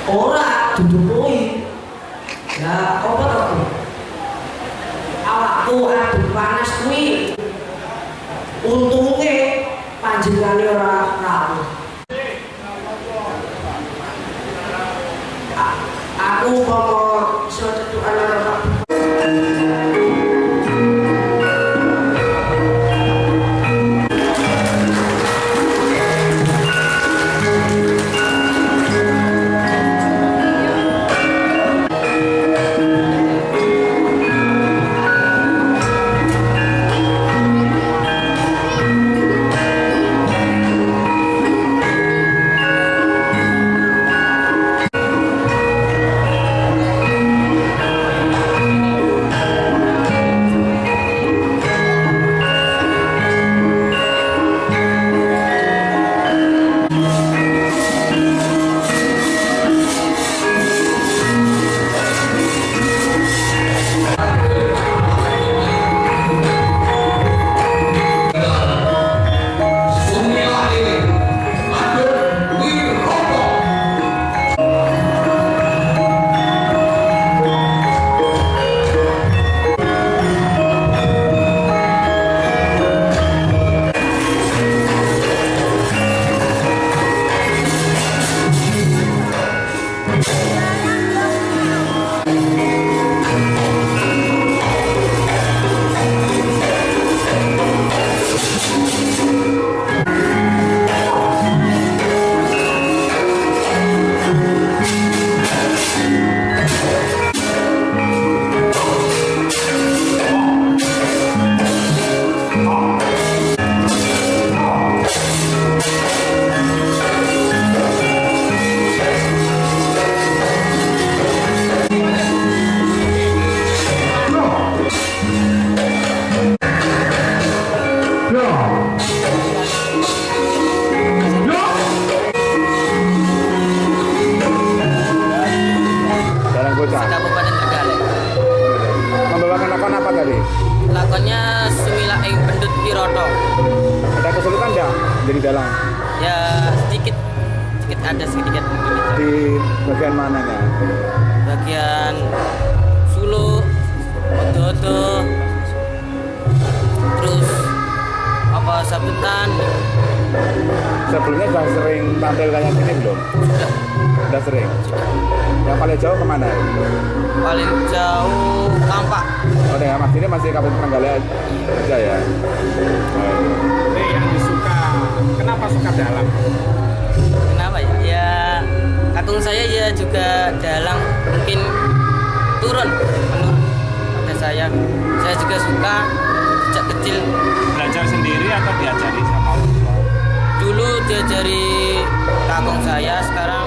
Ora didukui. Ya apa to? Awakku adu panas kuwi. Untunge panjenengane ora rawuh. Aku mau iso tetukan ora. Kabupaten Trenggalek. Membawakan lakon apa tadi? Lakonnya Sumilah ing Pendut Piroto. Ada kesulitan enggak jadi dalang? Ya sedikit ada sedikit mungkin itu. Di bagian mananya? Bagian suluk, odo-odo, terus apa sabetan. Sebelumnya sudah sering tampil kayak gini belum? Sudah sering? Yang paling jauh kemana? Paling jauh Kampak. Oh ya, Mas ini masih Kabupaten Trenggalek aja ya? Ini yang disuka, kenapa suka dalang? Kenapa ya? Ya kakung saya ya juga dalang, mungkin turun menurun pada saya. Saya juga suka sejak kecil. Belajar sendiri atau diajari sama orang tua? Dulu diajari kakung saya, sekarang